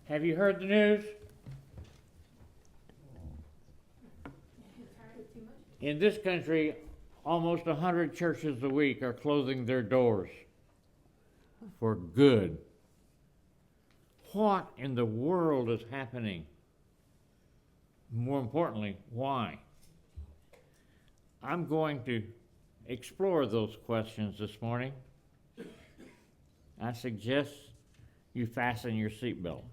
Have you heard the news? In this country, almost 100 churches a week are closing their doors for good. What in the world is happening? More importantly, why? I'm going to explore those questions this morning. I suggest you fasten your seatbelt.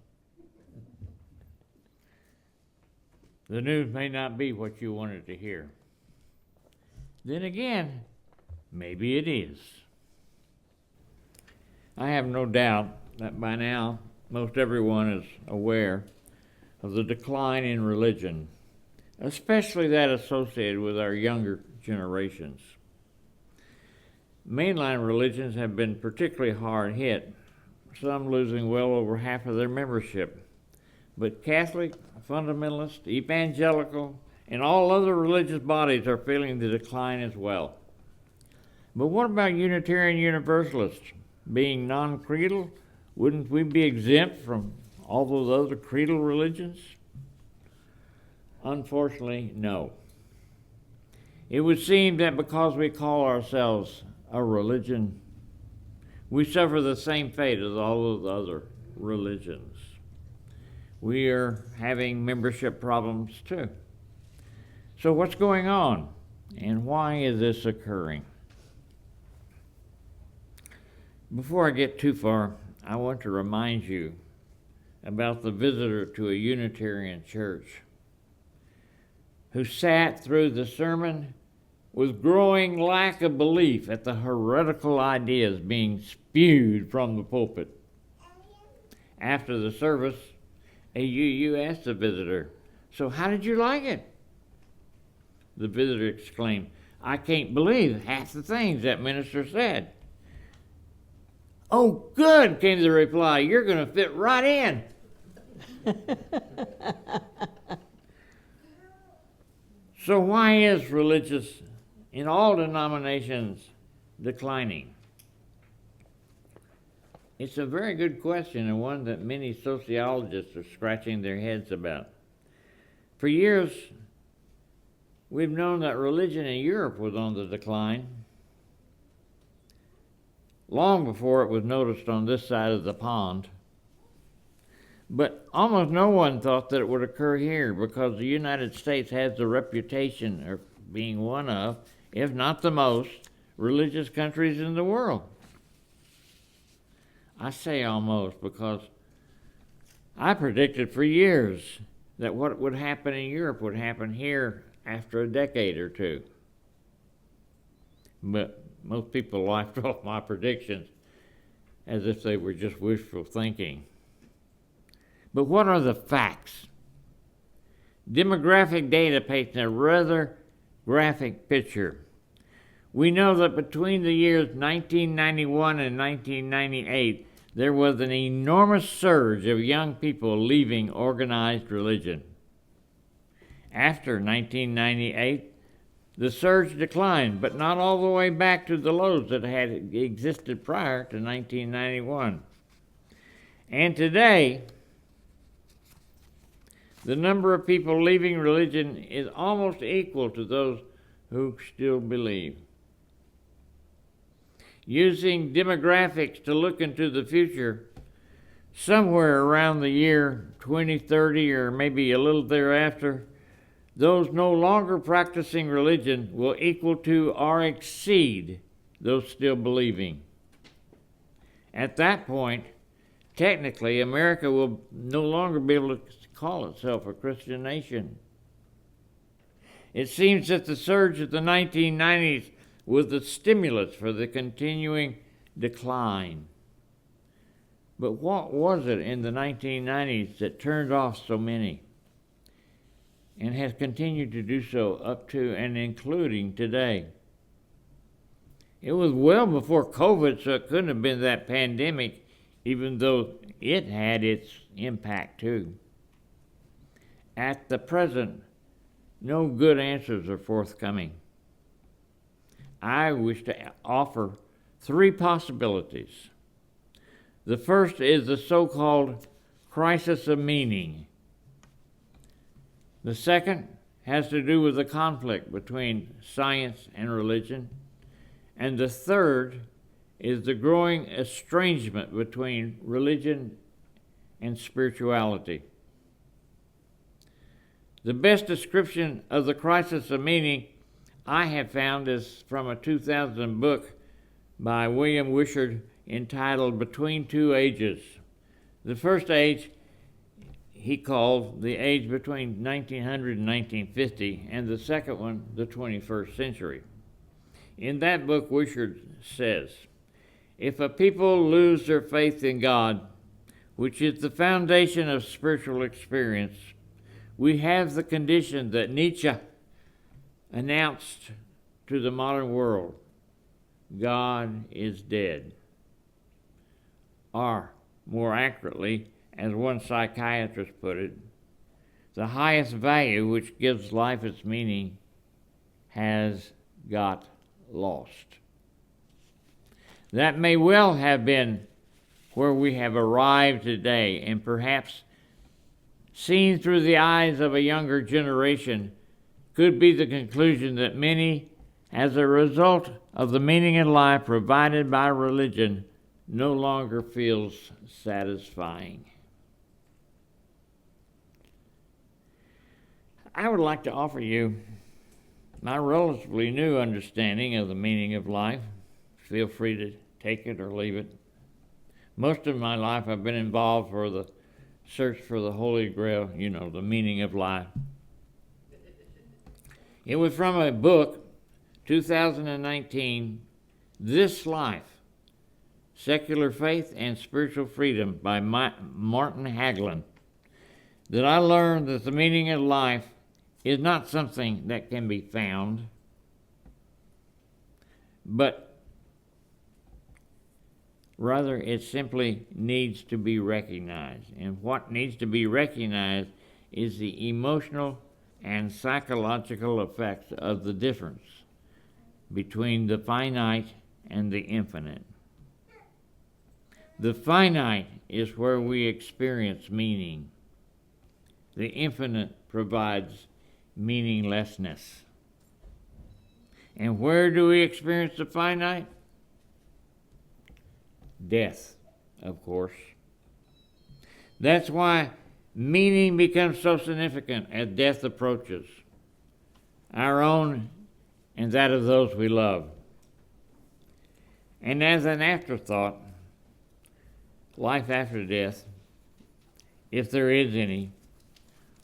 The news may not be what you wanted to hear. Then again, maybe it is. I have no doubt that by now most everyone is aware of the decline in religion, especially that associated with our younger generations. Mainline religions have been particularly hard hit, some losing well over half of their membership. But Catholic, fundamentalist, evangelical, and all other religious bodies are feeling the decline as well. But what about Unitarian Universalists? Being non-creedal, wouldn't we be exempt from all those other creedal religions? Unfortunately, no. It would seem that because we call ourselves a religion, we suffer the same fate as all of the other religions. We are having membership problems too. So what's going on, and why is this occurring? Before I get too far, I want to remind you about the visitor to a Unitarian church who sat through the sermon with growing lack of belief at the heretical ideas being spewed from the pulpit. After the service, a UU asked the visitor, "So how did you like it?" The visitor exclaimed, "I can't believe half the things that minister said." "Oh, good," came the reply. "You're going to fit right in." So why is religious in all denominations declining? It's a very good question, and one that many sociologists are scratching their heads about. For years, we've known that religion in Europe was on the decline, long before it was noticed on this side of the pond. But almost no one thought that it would occur here because the United States has the reputation of being one of, if not the most, religious countries in the world. I say almost because I predicted for years that what would happen in Europe would happen here after a decade or two. But most people laughed off my predictions as if they were just wishful thinking. But what are the facts? Demographic data paints a rather graphic picture. We know that between the years 1991 and 1998, there was an enormous surge of young people leaving organized religion. After 1998, the surge declined, but not all the way back to the lows that had existed prior to 1991. And today, the number of people leaving religion is almost equal to those who still believe. Using demographics to look into the future, somewhere around the year 2030 or maybe a little thereafter, those no longer practicing religion will equal to or exceed those still believing. At that point, technically, America will no longer be able to call itself a Christian nation. It seems that the surge of the 1990s was the stimulus for the continuing decline. But what was it in the 1990s that turned off so many and has continued to do so up to and including today? It was well before COVID, so it couldn't have been that pandemic, even though it had its impact too. At the present, no good answers are forthcoming. I wish to offer three possibilities. The first is the so-called crisis of meaning. The second has to do with the conflict between science and religion. And the third is the growing estrangement between religion and spirituality. The best description of the crisis of meaning I have found is from a 2000 book by William Wishart entitled Between Two Ages. The first age he called the age between 1900 and 1950, and the second one the 21st century. In that book, Wishart says, if a people lose their faith in God, which is the foundation of spiritual experience, we have the condition that Nietzsche announced to the modern world: God is dead. Or, more accurately, as one psychiatrist put it, the highest value which gives life its meaning has got lost. That may well have been where we have arrived today, and perhaps seen through the eyes of a younger generation could be the conclusion that many, as a result of the meaning in life provided by religion, no longer feels satisfying. I would like to offer you my relatively new understanding of the meaning of life. Feel free to take it or leave it. Most of my life I've been involved for the search for the Holy Grail, the meaning of life. It was from a book, 2019, This Life, Secular Faith and Spiritual Freedom by Martin Haglund, that I learned that the meaning of life is not something that can be found, but rather it simply needs to be recognized. And what needs to be recognized is the emotional and psychological effects of the difference between the finite and the infinite. The finite is where we experience meaning. The infinite provides meaninglessness. And where do we experience the finite? Death, of course. That's why meaning becomes so significant as death approaches, our own and that of those we love. And as an afterthought, life after death, if there is any,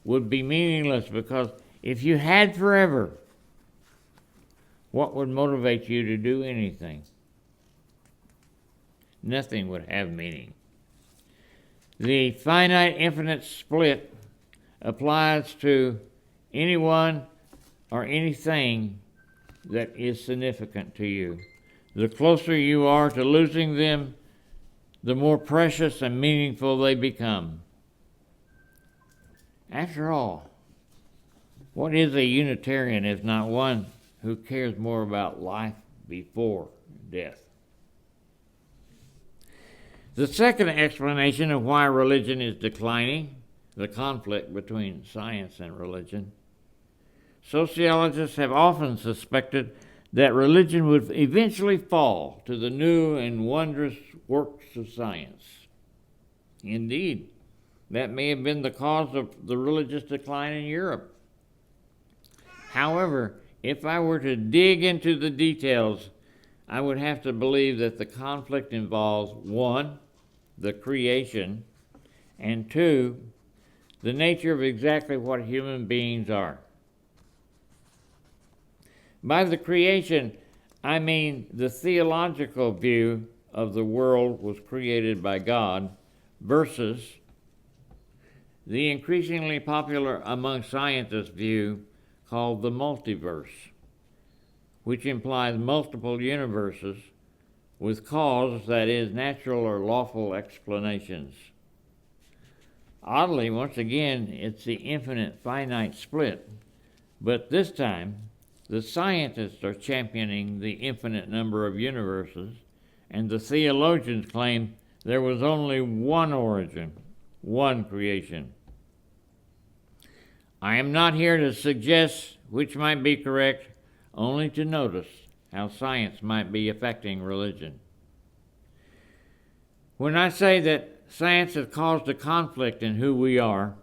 would be meaningless, because if you had forever, what would motivate you to do anything? Nothing would have meaning. The finite-infinite split applies to anyone or anything that is significant to you. The closer you are to losing them, the more precious and meaningful they become. After all, what is a Unitarian if not one who cares more about life before death? The second explanation of why religion is declining, the conflict between science and religion. Sociologists have often suspected that religion would eventually fall to the new and wondrous works of science. Indeed, that may have been the cause of the religious decline in Europe. However, if I were to dig into the details, I would have to believe that the conflict involves, 1, the creation, and 2, the nature of exactly what human beings are. By the creation, I mean the theological view of the world was created by God versus the increasingly popular among scientists view called the multiverse, which implies multiple universes with cause, that is, natural or lawful explanations. Oddly, once again, it's the infinite finite split, but this time the scientists are championing the infinite number of universes, and the theologians claim there was only one origin, one creation. I am not here to suggest which might be correct, only to notice how science might be affecting religion. When I say that science has caused a conflict in who we are,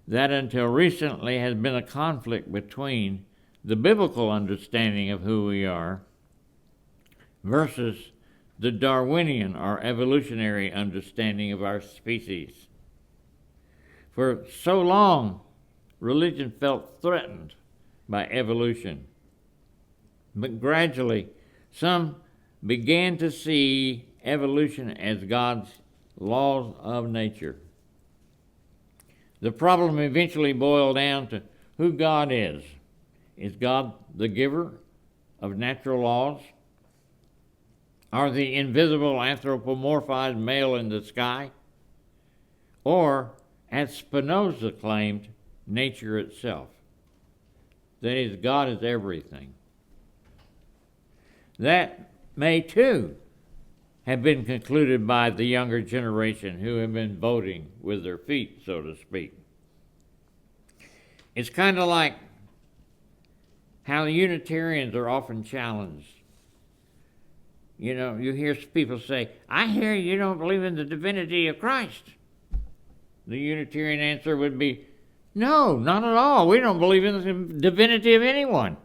that until recently has been a conflict between the biblical understanding of who we are versus the Darwinian or evolutionary understanding of our species. For so long, religion felt threatened by evolution. But gradually, some began to see evolution as God's laws of nature. The problem eventually boiled down to who God is. Is God the giver of natural laws? Are the invisible anthropomorphized male in the sky? Or, as Spinoza claimed, nature itself? That is, God is everything. That may, too, have been concluded by the younger generation who have been voting with their feet, so to speak. It's kind of like how the Unitarians are often challenged. You know, you hear people say, I hear you don't believe in the divinity of Christ. The Unitarian answer would be, no, not at all. We don't believe in the divinity of anyone.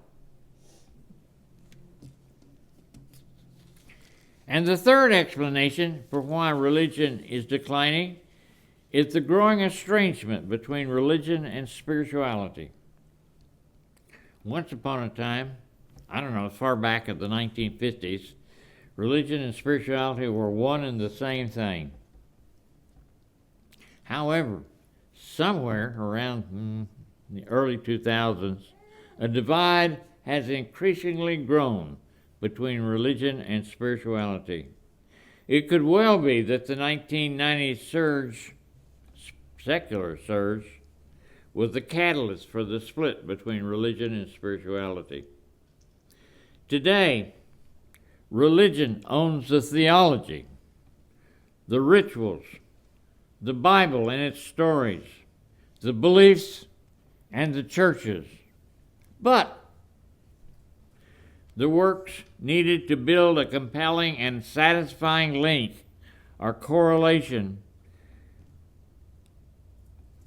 And the third explanation for why religion is declining is the growing estrangement between religion and spirituality. Once upon a time, I don't know, as far back as the 1950s, religion and spirituality were one and the same thing. However, somewhere around the early 2000s, a divide has increasingly grown between religion and spirituality. It could well be that the 1990s surge, secular surge, was the catalyst for the split between religion and spirituality. Today, religion owns the theology, the rituals, the Bible and its stories, the beliefs, and the churches. But the works needed to build a compelling and satisfying link or correlation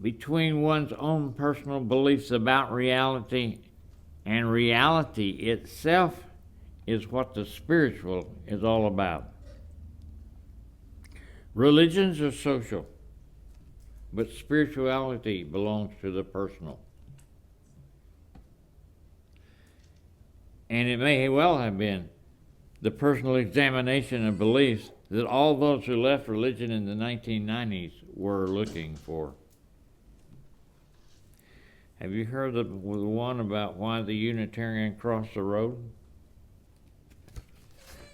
between one's own personal beliefs about reality and reality itself is what the spiritual is all about. Religions are social, but spirituality belongs to the personal. And it may well have been the personal examination of beliefs that all those who left religion in the 1990s were looking for. Have you heard of the one about why the Unitarian crossed the road?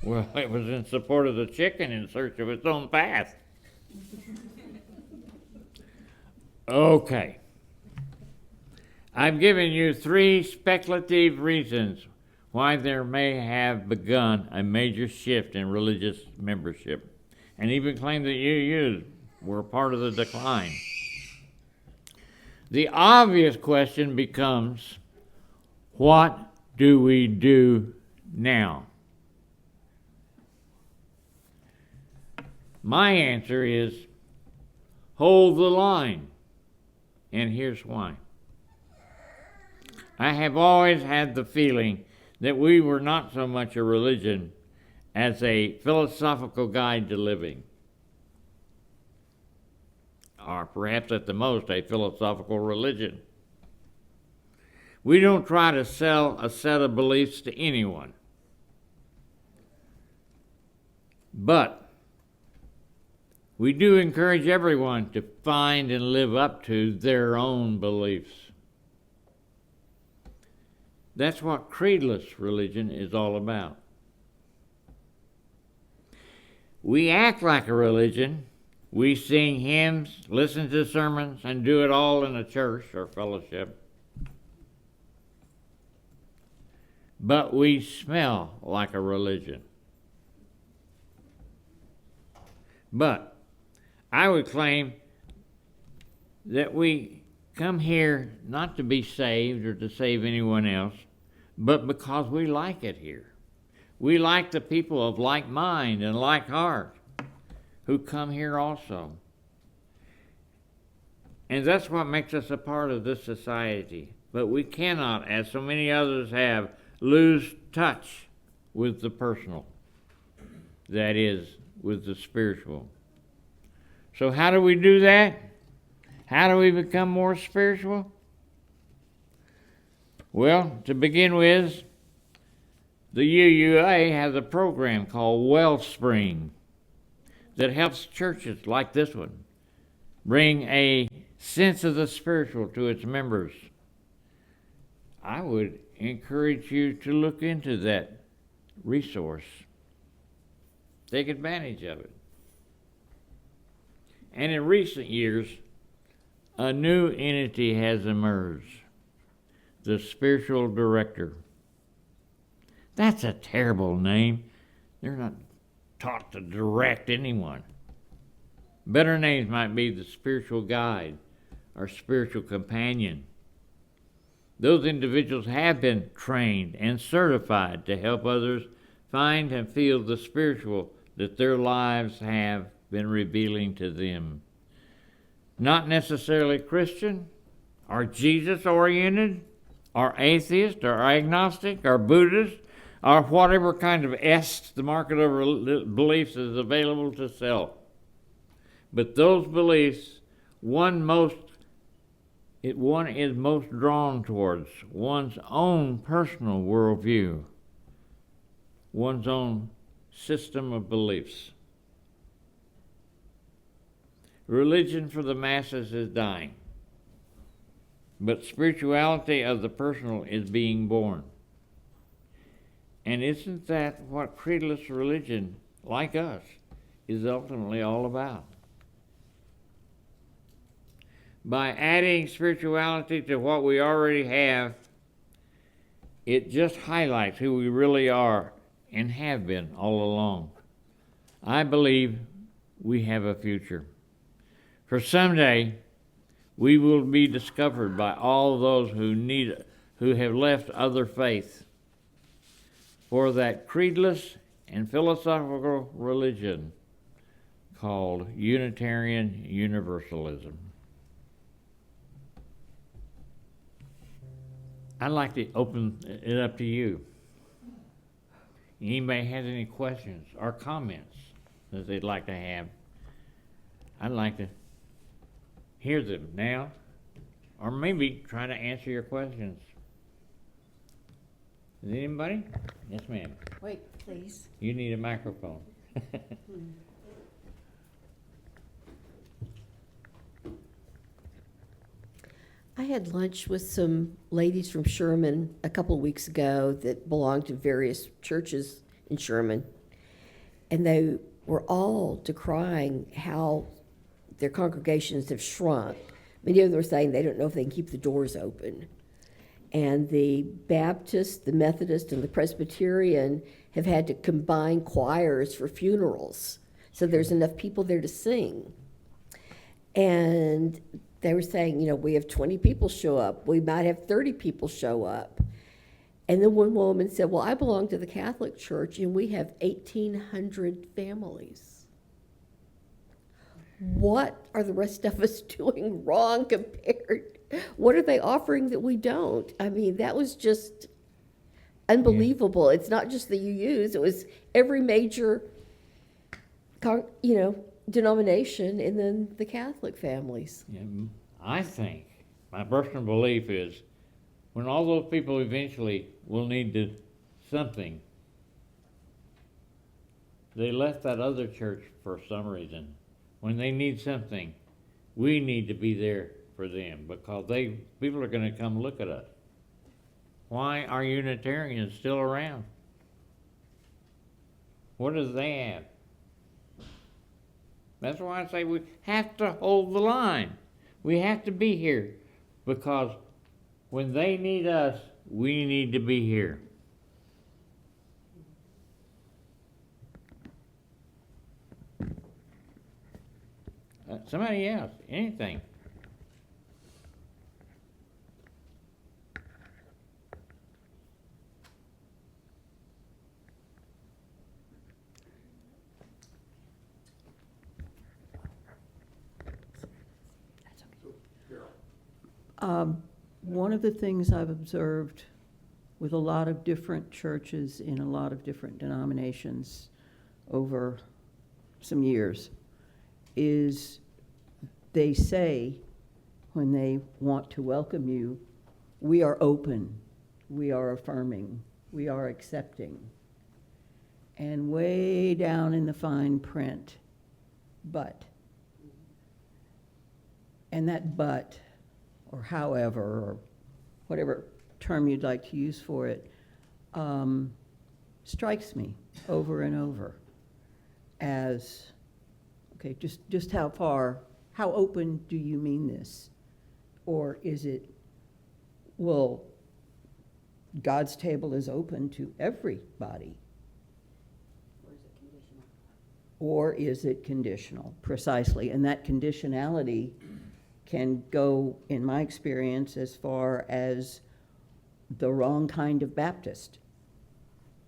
Well, it was in support of the chicken in search of its own path. Okay. I've given you 3 speculative reasons why there may have begun a major shift in religious membership, and even claim that UUs were part of the decline. The obvious question becomes, what do we do now? My answer is, hold the line, and here's why. I have always had the feeling that we were not so much a religion as a philosophical guide to living, or perhaps at the most a philosophical religion. We don't try to sell a set of beliefs to anyone, but we do encourage everyone to find and live up to their own beliefs. That's what creedless religion is all about. We act like a religion. We sing hymns, listen to sermons, and do it all in a church or fellowship. But we smell like a religion. But I would claim that we come here not to be saved or to save anyone else, but because we like it here. We like the people of like mind and like heart who come here also. And that's what makes us a part of this society. But we cannot, as so many others have, lose touch with the personal. That is, with the spiritual. So how do we do that? How do we become more spiritual? Well, to begin with, the UUA has a program called Wellspring that helps churches like this one bring a sense of the spiritual to its members. I would encourage you to look into that resource. Take advantage of it. And in recent years, a new entity has emerged, the spiritual director. That's a terrible name. They're not taught to direct anyone. Better names might be the spiritual guide or spiritual companion. Those individuals have been trained and certified to help others find and feel the spiritual that their lives have been revealing to them. Not necessarily Christian, or Jesus-oriented, or atheist, or agnostic, or Buddhist, or whatever kind of the market of beliefs is available to sell. But those beliefs, one is most drawn towards one's own personal worldview, one's own system of beliefs. Religion for the masses is dying, but spirituality of the personal is being born. And isn't that what creedless religion, like us, is ultimately all about? By adding spirituality to what we already have, it just highlights who we really are and have been all along. I believe we have a future. For someday, we will be discovered by all those who have left other faiths for that creedless and philosophical religion called Unitarian Universalism. I'd like to open it up to you. Anybody has any questions or comments that they'd like to have? I'd like to hear them now, or maybe try to answer your questions. Is anybody? Yes, ma'am. Wait, please. You need a microphone. I had lunch with some ladies from Sherman a couple of weeks ago that belonged to various churches in Sherman, and they were all decrying how their congregations have shrunk. Many of them were saying they don't know if they can keep the doors open. And the Baptist, the Methodist, and the Presbyterian have had to combine choirs for funerals, so there's enough people there to sing. And they were saying, we have 20 people show up. We might have 30 people show up. And then one woman said, well, I belong to the Catholic Church, and we have 1,800 families. What are the rest of us doing wrong compared? What are they offering that we don't? I mean, that was just unbelievable. Yeah. It's not just the UUs. It was every major, denomination, and then the Catholic families. Yeah, I think, my personal belief is, when all those people eventually will need something, they left that other church for some reason. When they need something, we need to be there for them, because people are going to come look at us. Why are Unitarians still around? What do they have? That's why I say we have to hold the line. We have to be here, because when they need us, we need to be here. Somebody else, anything. One of the things I've observed with a lot of different churches in a lot of different denominations over some years is they say when they want to welcome you, we are open, we are affirming, we are accepting. And way down in the fine print, but. And that but, or however, or whatever term you'd like to use for it, strikes me over and over as, okay, just how open do you mean this? Or is it, well, God's table is open to everybody? Or is it conditional? Precisely, and that conditionality can go, in my experience, as far as the wrong kind of Baptist,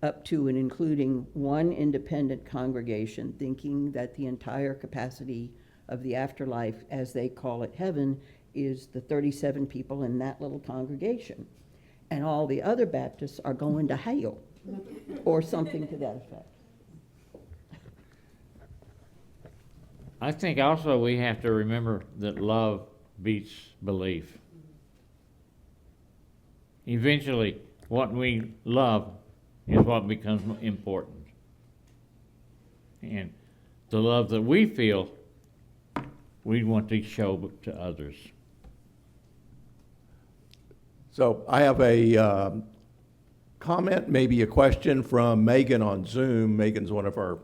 up to and including one independent congregation thinking that the entire capacity of the afterlife, as they call it heaven, is the 37 people in that little congregation. And all the other Baptists are going to hell, or something to that effect. I think also we have to remember that love beats belief. Eventually, what we love is what becomes important. And the love that we feel, we want to show to others. So I have a comment, maybe a question from Megan on Zoom. Megan's one of our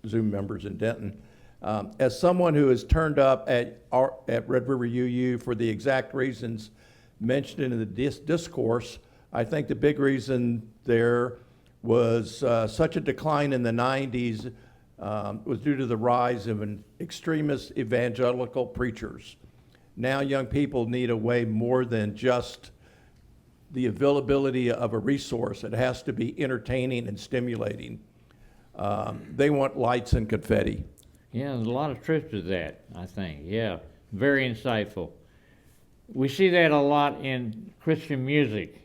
Zoom members in Denton. As someone who has turned up at Red River UU for the exact reasons mentioned in the discourse, I think the big reason there was such a decline in the 90s was due to the rise of an extremist evangelical preachers. Now young people need a way more than just the availability of a resource. It has to be entertaining and stimulating. They want lights and confetti. Yeah, there's a lot of truth to that, I think. Yeah, very insightful. We see that a lot in Christian music,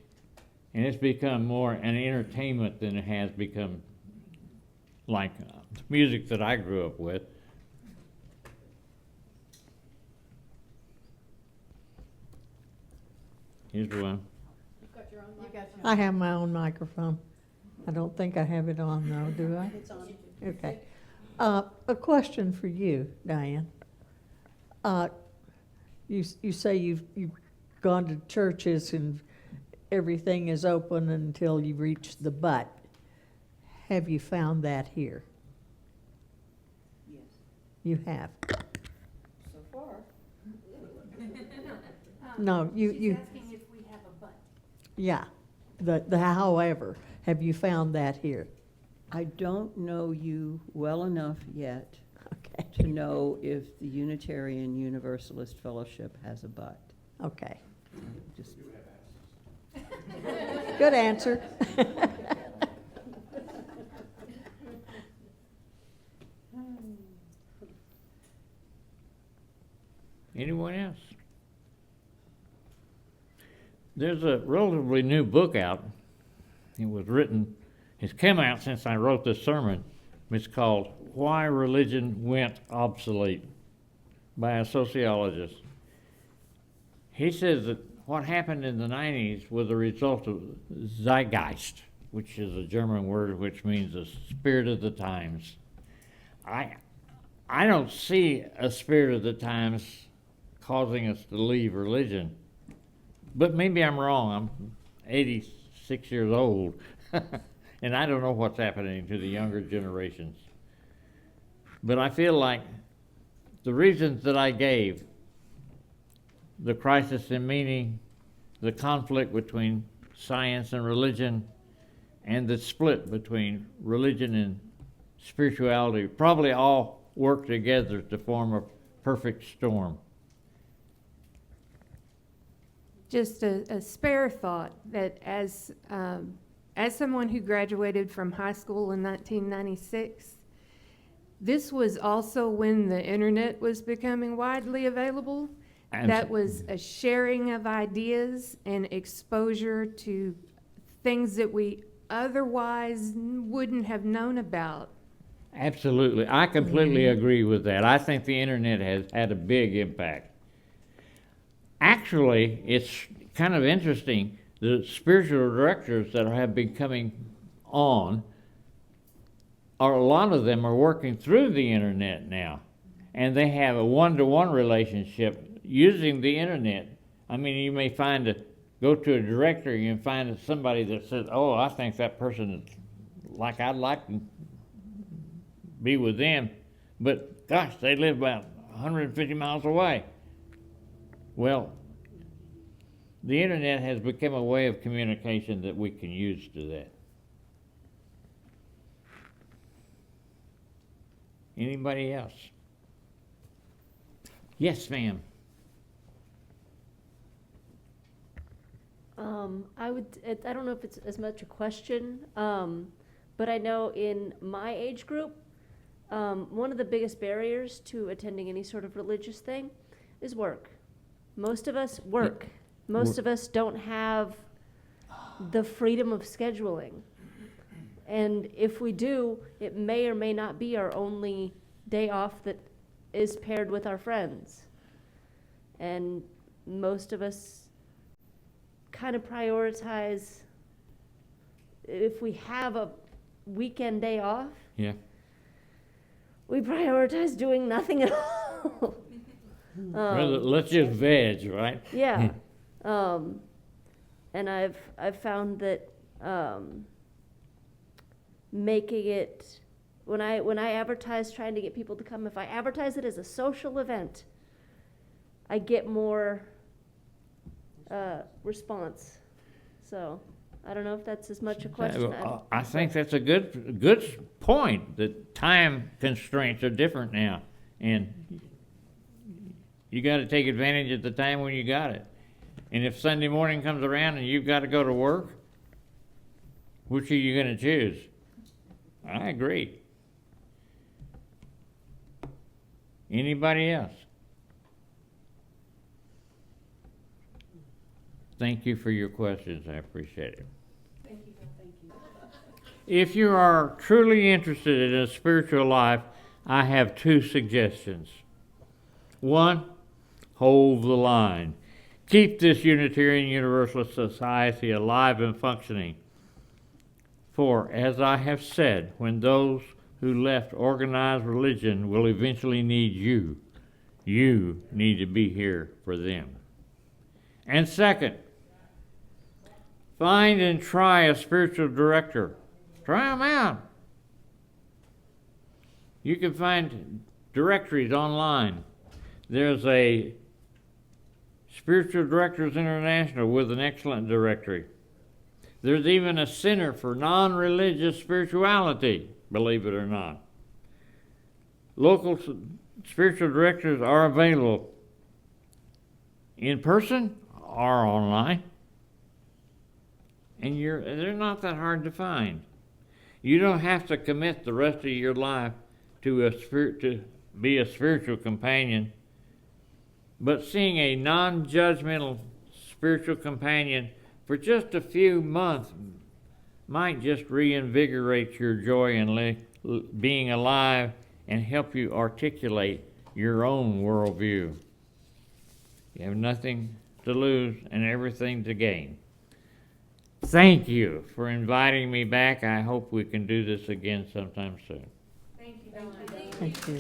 and it's become more an entertainment than it has become like music that I grew up with. Here's one. I have my own microphone. I don't think I have it on though, do I? It's on. Okay. A question for you, Diane. You say you've gone to churches and everything is open until you reach the but. Have you found that here? Yes. You have? So far. No, you. She's asking if we have a but. Yeah. The however, have you found that here? I don't know you well enough yet Okay. to know if the Unitarian Universalist Fellowship has a but. Okay. Just Good answer. Anyone else? There's a relatively new book out. It's come out since I wrote this sermon. It's called Why Religion Went Obsolete by a sociologist. He says that what happened in the 90s was a result of zeitgeist, which is a German word which means the spirit of the times. I don't see a spirit of the times causing us to leave religion. But maybe I'm wrong. I'm 86 years old, and I don't know what's happening to the younger generations. But I feel like the reasons that I gave, the crisis in meaning, the conflict between science and religion, and the split between religion and spirituality, probably all work together to form a perfect storm. Just a spare thought that as someone who graduated from high school in 1996, this was also when the internet was becoming widely available. that was a sharing of ideas and exposure to things that we otherwise wouldn't have known about. Absolutely. I completely agree with that. I think the internet has had a big impact. Actually, it's kind of interesting. The spiritual directors that have been coming on, a lot of them are working through the internet now. And they have a one-to-one relationship using the internet. I mean, you may go to a directory and find somebody that says, oh, I think that person is like I'd like to be with them, but gosh, they live about 150 miles away. Well, the internet has become a way of communication that we can use to that. Anybody else? Yes, ma'am. I don't know if it's as much a question, but I know in my age group, one of the biggest barriers to attending any sort of religious thing is work. Most of us work. Most of us don't have the freedom of scheduling. And if we do, it may or may not be our only day off that is paired with our friends. And most of us kind of prioritize, if we have a weekend day off, Yeah. we prioritize doing nothing at all. Well, let's just veg, right? Yeah. And I've found that making it, when I advertise trying to get people to come, if I advertise it as a social event, I get more response. So I don't know if that's as much a question. I think that's a good point, that time constraints are different now, and you got to take advantage of the time when you got it. And if Sunday morning comes around and you've got to go to work, which are you going to choose? I agree. Anybody else? Thank you for your questions. I appreciate it. Thank you. If you are truly interested in a spiritual life, I have two suggestions. One, hold the line. Keep this Unitarian Universalist Society alive and functioning. For, as I have said, when those who left organized religion will eventually need you, you need to be here for them. And second, find and try a spiritual director. Try them out. You can find directories online. There's a Spiritual Directors International with an excellent directory. There's even a Center for Non-Religious Spirituality, believe it or not. Local spiritual directors are available in person or online, and they're not that hard to find. You don't have to commit the rest of your life to be a spiritual companion, but seeing a non-judgmental spiritual companion for just a few months might just reinvigorate your joy in being alive and help you articulate your own worldview. You have nothing to lose and everything to gain. Thank you for inviting me back. I hope we can do this again sometime soon. Thank you, Don. Thank you.